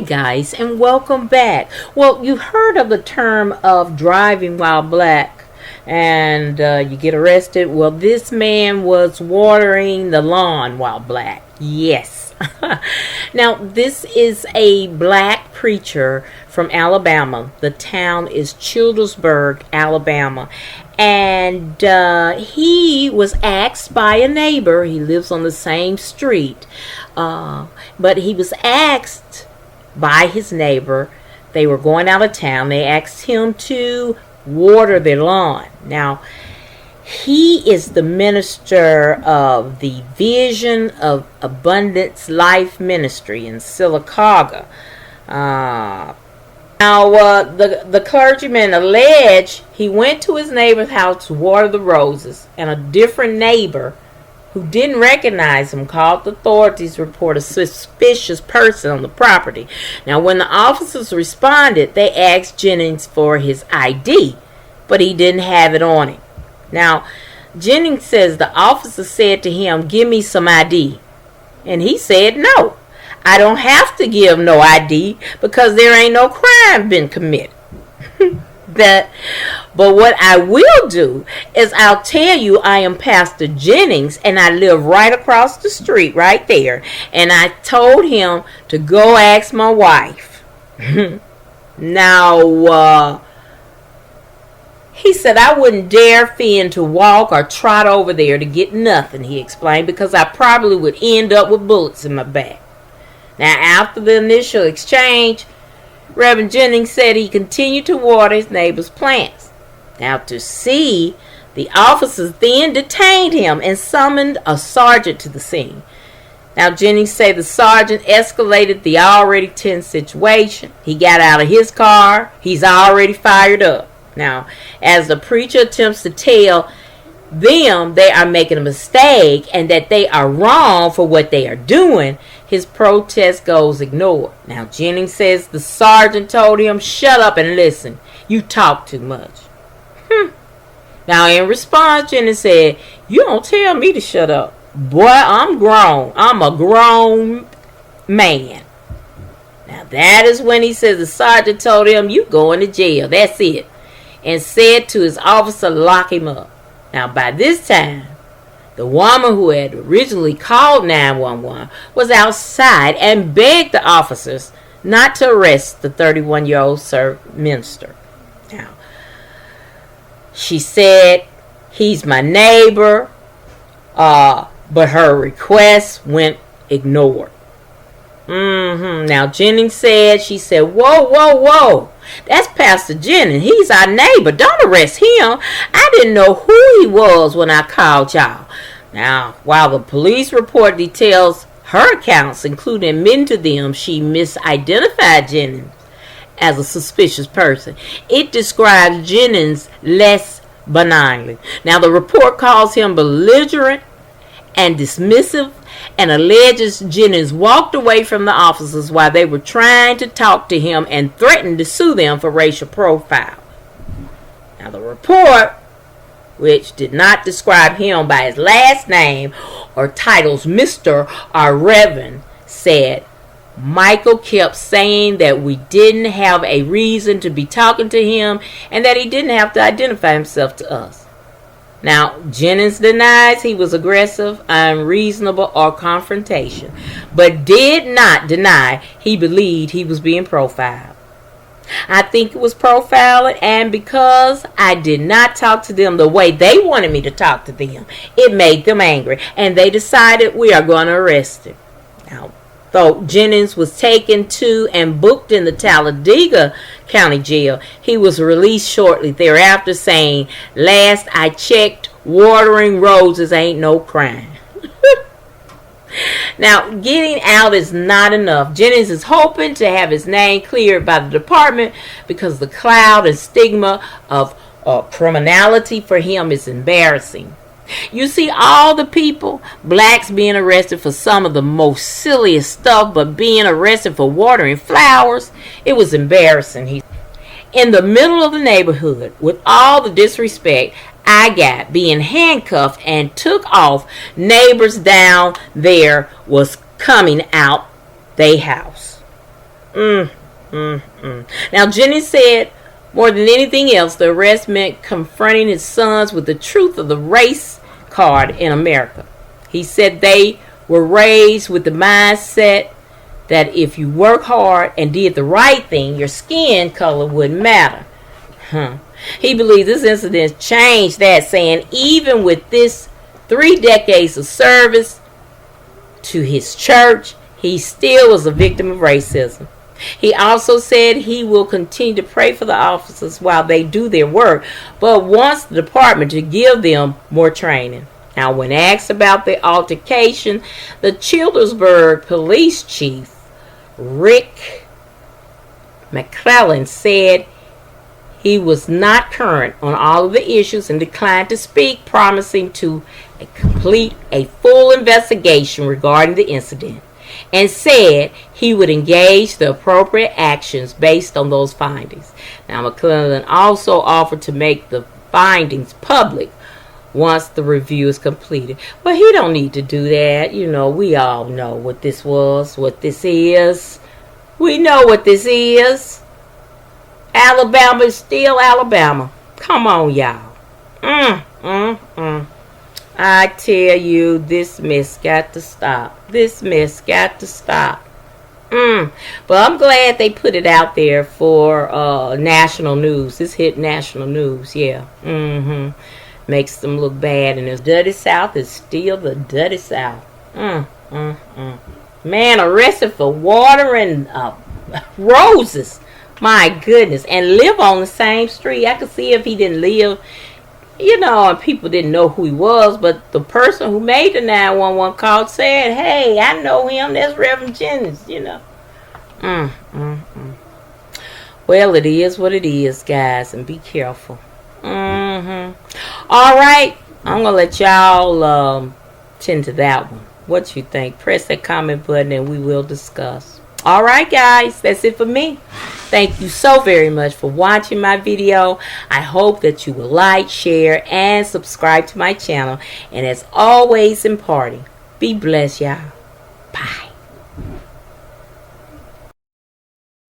guys, and welcome back. Well, you've heard of the term of driving while black and you get arrested. Well, this man was watering the lawn while black. Yes. Now, this is a black preacher from Alabama. The town is Childersburg, Alabama. And he was asked by a neighbor. He lives on the same street. But he was asked by his neighbor. They were going out of town. They asked him to water their lawn. Now, he is the minister of the Vision of Abundance Life Ministry in Sylacauga. The clergyman alleged he went to his neighbor's house to water the roses, and a different neighbor who didn't recognize him called the authorities to report a suspicious person on the property. Now, when the officers responded, they asked Jennings for his ID, but he didn't have it on him. Now, Jennings says the officer said to him, "Give me some ID." And he said, "No, I don't have to give no ID because there ain't no crime been committed." But what I will do is I'll tell you I am Pastor Jennings and I live right across the street right there. And I told him to go ask my wife. Now, he said I wouldn't dare fin to walk or trot over there to get nothing, he explained, because I probably would end up with bullets in my back. Now, after the initial exchange, Reverend Jennings said he continued to water his neighbor's plants. Now, to see, the officers then detained him and summoned a sergeant to the scene. Now, Jennings said the sergeant escalated the already tense situation. He got out of his car. He's already fired up. Now, as the preacher attempts to tell them they are making a mistake and that they are wrong for what they are doing, his protest goes ignored. Now, Jennings says the sergeant told him, "Shut up and listen. You talk too much." Now, in response, Jennings said, "You don't tell me to shut up. Boy, I'm grown. I'm a grown man." Now, that is when he says the sergeant told him, "You going to jail. That's it." And said to his officer, "Lock him up." Now, by this time, the woman who had originally called 911 was outside and begged the officers not to arrest the 31-year-old minister. Now, she said, "He's my neighbor," but her request went ignored. Now, Jennings said, she said, whoa. That's Pastor Jennings. He's our neighbor. Don't arrest him. I didn't know who he was when I called y'all." Now, while the police report details her accounts, including admitting to them she misidentified Jennings as a suspicious person, it describes Jennings less benignly. Now, the report calls him belligerent and dismissive and alleges Jennings walked away from the officers while they were trying to talk to him and threatened to sue them for racial profile. Now, the report, which did not describe him by his last name or titles Mr. or Reverend, said Michael kept saying that we didn't have a reason to be talking to him and that he didn't have to identify himself to us. Now, Jennings denies he was aggressive, unreasonable, or confrontation, but did not deny he believed he was being profiled. "I think it was profiling, and because I did not talk to them the way they wanted me to talk to them, it made them angry, and they decided we are going to arrest him." Now, though Jennings was taken to and booked in the Talladega County Jail, he was released shortly thereafter, saying, "Last I checked, watering roses ain't no crime." Now, getting out is not enough. Jennings is hoping to have his name cleared by the department because the cloud and stigma of criminality for him is embarrassing. You see, all the people, blacks being arrested for some of the most silliest stuff, but being arrested for watering flowers, it was embarrassing. In the middle of the neighborhood, with all the disrespect I got being handcuffed and took off, neighbors down there was coming out they house. Now, Jennings said more than anything else, the arrest meant confronting his sons with the truth of the race card in America. He said they were raised with the mindset that if you work hard and did the right thing, your skin color wouldn't matter. He believes this incident changed that, saying even with this 3 decades of service to his church, he still was a victim of racism. He also said he will continue to pray for the officers while they do their work, but wants the department to give them more training. Now, when asked about the altercation, the Childersburg police chief, Rick McClellan, said he was not current on all of the issues and declined to speak, promising to complete a full investigation regarding the incident, and said he would engage the appropriate actions based on those findings. Now, McClellan also offered to make the findings public once the review is completed. But he don't need to do that. You know, we all know what this was, what this is. We know what this is. Alabama is still Alabama. Come on, y'all. I tell you, this mess got to stop. This mess got to stop. But I'm glad they put it out there for national news. This hit national news, yeah. Makes them look bad. And the dirty South is still the dirty South. Man arrested for watering roses. My goodness. And live on the same street. I could see if he didn't live, you know, and people didn't know who he was, but the person who made the 911 call said, hey, I know him, that's Reverend Jennings, you know. Well, it is what it is, guys, and be careful. Alright, I'm going to let y'all tend to that one. What you think? Press that comment button and we will discuss. Alright, guys, that's it for me. Thank you so very much for watching my video. I hope that you will like, share, and subscribe to my channel. And as always in party, be blessed, y'all. Bye.